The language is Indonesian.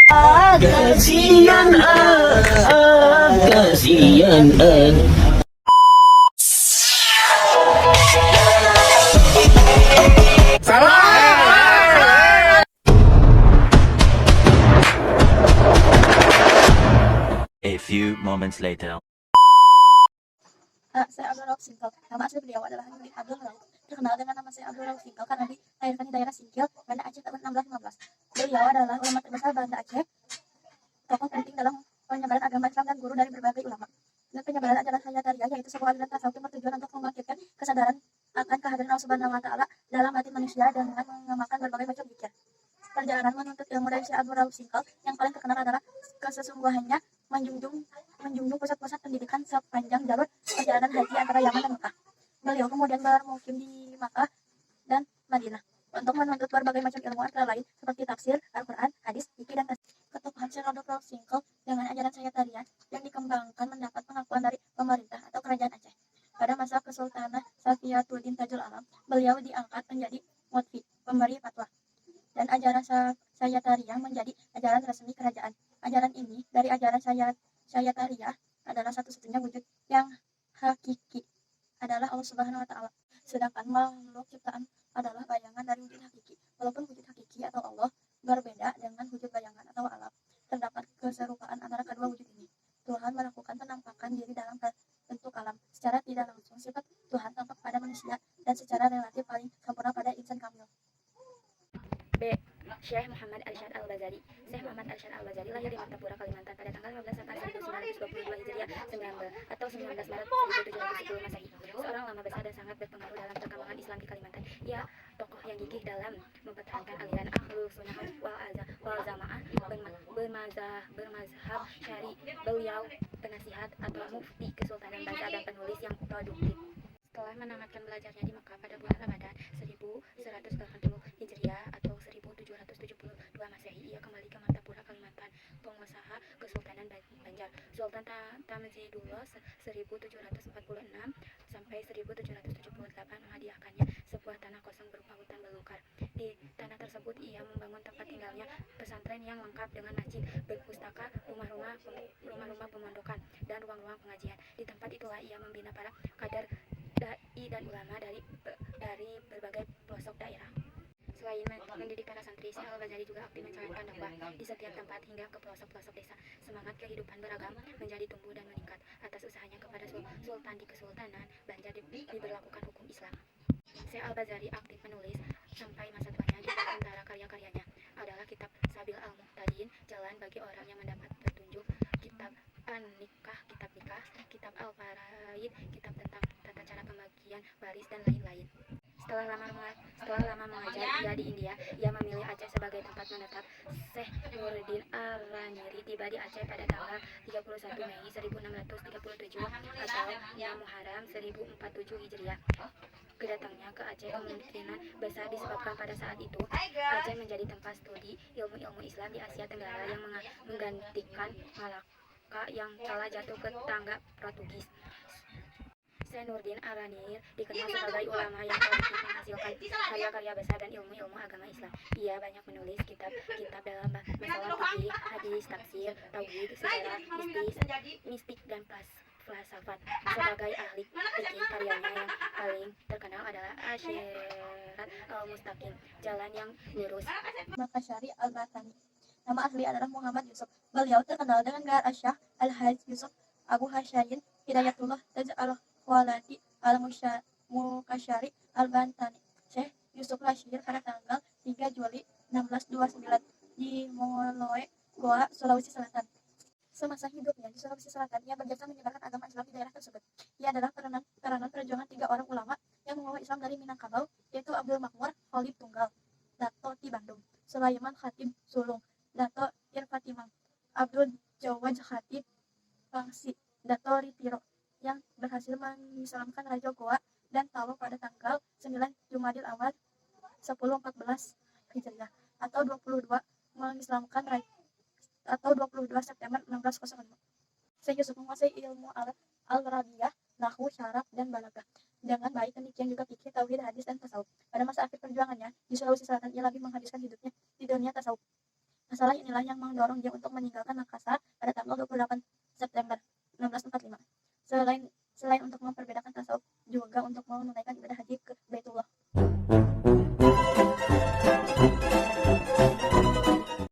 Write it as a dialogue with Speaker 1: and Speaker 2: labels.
Speaker 1: Kasihan kasihan
Speaker 2: A few moments later.
Speaker 3: Saya Abdul Rauf Singkil. Nama asli beliau adalah Nurdin Abdul Rauf. Terkenal dengan nama saya Abdul Rauf Singkil karena dilahirkan di daerah Singkil, Banda Aceh tahun 1615. Beliau adalah ulama terbesar Banda Aceh, tokoh penting dalam penyebaran agama Islam dan guru dari berbagai ulama. Dan penyebaran ajaran Hayatariyah yaitu sebuah aliran tasawuf yang bertujuan untuk membangkitkan kesadaran akan kehadiran Allah Subhanahu wa taala dalam hati manusia dengan mengamalkan berbagai macam zikir. Perjalanan menuntut ilmu dari Syekh Abdul Rauf Singkil yang paling terkenal adalah kesesungguhannya menjunjung pusat-pusat pendidikan sepanjang jalur perjalanan haji antara Yaman dan Mekah. Beliau kemudian bermukim di Makkah dan Madinah untuk menuntut berbagai macam ilmu antara lain seperti tafsir, Al-Quran, hadis, fikih, dan tasawuf. Ketukuhan Syekh Abdul Rauf Singkil dengan ajaran Sayyatarian yang dikembangkan mendapat pengakuan dari pemerintah atau kerajaan Aceh. Pada masa Kesultanan Safiyatuddin Tajul Alam, beliau diangkat menjadi mufti, pemberi fatwa, dan ajaran Sayyatariah menjadi ajaran resmi kerajaan. Ajaran ini dari ajaran Sayyatariah adalah satu-satunya wujud yang hakiki adalah Allah Subhanahu wa taala. Sedangkan makhluk ciptaan adalah bayangan dari wujud hakiki. Walaupun wujud hakiki atau Allah berbeda dengan wujud bayangan atau alam, terdapat keserupaan antara kedua wujud ini. Tuhan melakukan penampakan diri dalam bentuk alam. Secara tidak langsung, sifat Tuhan tampak pada manusia dan secara relatif paling sempurna pada insan kamil.
Speaker 4: B. Syekh Muhammad Arsyad Al-Bazali. Syekh Muhammad Arsyad Al-Bazali lahir di Martapura, Kalimantan pada tanggal 15 September 1922 Hijriah 19 atau 19 Maret 1710 Masehi. Seorang ulama besar dan sangat berpengaruh dalam perkembangan Islam di Kalimantan. Ia tokoh yang gigih dalam mempertahankan aliran Ahlus Sunnah wal Jamaah bermazhab Syari. Beliau penasihat atau mufti Kesultanan Banjar dan penulis yang produktif. Setelah menamatkan belajarnya di Mekah pada bulan Ramadan 1180 Hijriah atau 1772 Masehi, ia kembali ke Martapura, Kalimantan. Pengusaha Kesultanan Banjar, Sultan Tamzidullah 1746 sampai 1778 menghadiahkannya sebuah tanah kosong berupa hutan belukar. Di tanah tersebut ia membangun tempat tinggalnya, pesantren yang lengkap dengan masjid, berpustaka, rumah-rumah pemondokan, dan ruang-ruang pengajian. Di tempat itulah ia membina para kader dai dan ulama dari berbagai pelosok daerah. Selain mendidik para santri, Syekh Al-Bazali juga aktif menjalankan dakwah di setiap tempat hingga ke pelosok-pelosok desa. Semangat kehidupan beragama menjadi tumbuh dan meningkat atas usahanya kepada Sultan di Kesultanan Banjar diberlakukan hukum Islam. Syekh Al-Bazali aktif menulis sampai masa tuanya. Di antara karya-karyanya adalah kitab Sabil Al-Muhtadin, Jalan bagi orang yang mendapat petunjuk, kitab An-Nikah, kitab Nikah, kitab Al-Faraid, kitab tentang tata cara pembagian waris, dan lain-lain. Setelah lama mengajar ia di India, ia memilih Aceh sebagai tempat menetap. Syekh Nurdin Ar-Raniri tiba di Aceh pada tanggal 31 Mei 1637 atau 6 Muharram 1047 Hijriah. Kedatangannya ke Aceh kemungkinan besar disebabkan pada saat itu Aceh menjadi tempat studi ilmu-ilmu Islam di Asia Tenggara yang menggantikan Malaka yang telah jatuh ke tangan Portugis. Syekh Nurdin Ar-Ranir dikenal sebagai ulama yang produktif menghasilkan karya-karya besar dan ilmu-ilmu agama Islam. Ia banyak menulis kitab dalam masalah fikih, hadis, tafsir, tauhid, sejarah, mistik, dan falsafat. Sebagai ahli fikih, karyanya yang paling terkenal adalah Asyirat Al-Mustaqim, jalan yang lurus.
Speaker 3: Makasyari Al-Batani. Nama asli adalah Muhammad Yusuf. Beliau terkenal dengan gelar Asyah Al-Hajj Yusuf Abu Hasyain Hidayatullah Taj Al-Waladi Al-Mukasyari Al-Bantani. Syekh Yusuf lahir pada tanggal 3 Juli 1629 di Moloe, Goa, Sulawesi Selatan. Semasa hidupnya di Sulawesi Selatan, ia berjasa menyebarkan agama Islam di daerah tersebut. Ia adalah peranan perjuangan 3 orang ulama yang membawa Islam dari Minangkabau, yaitu Abdul Makmur Khalid Tunggal, Dato Ti Bandung, Sulaiman Khatib Sulung, Dato Irfatimang, Abdul Jawad Khatib Pangsi, Dato Ritiro, yang berhasil mengislamkan Raja Goa dan Talo pada tanggal 9 Jumadil Awal 1014 Hijriah atau 22 mengislamkan atau 22 September 1605. Syekh Yusuf menguasai ilmu al-Arabiyah, nahwu, syaraf, dan balaghah dengan baik. Demikian juga fikih, tauhid, hadis, dan tasawuf. Pada masa akhir perjuangannya di Sulawesi Selatan, ia lagi menghabiskan hidupnya di dunia tasawuf. Masalah inilah yang mendorong dia untuk meninggalkan Makassar pada tanggal 28 September 1645. Selain untuk memperbedakan tasawuf, juga untuk menunaikan ibadah haji ke Baitullah.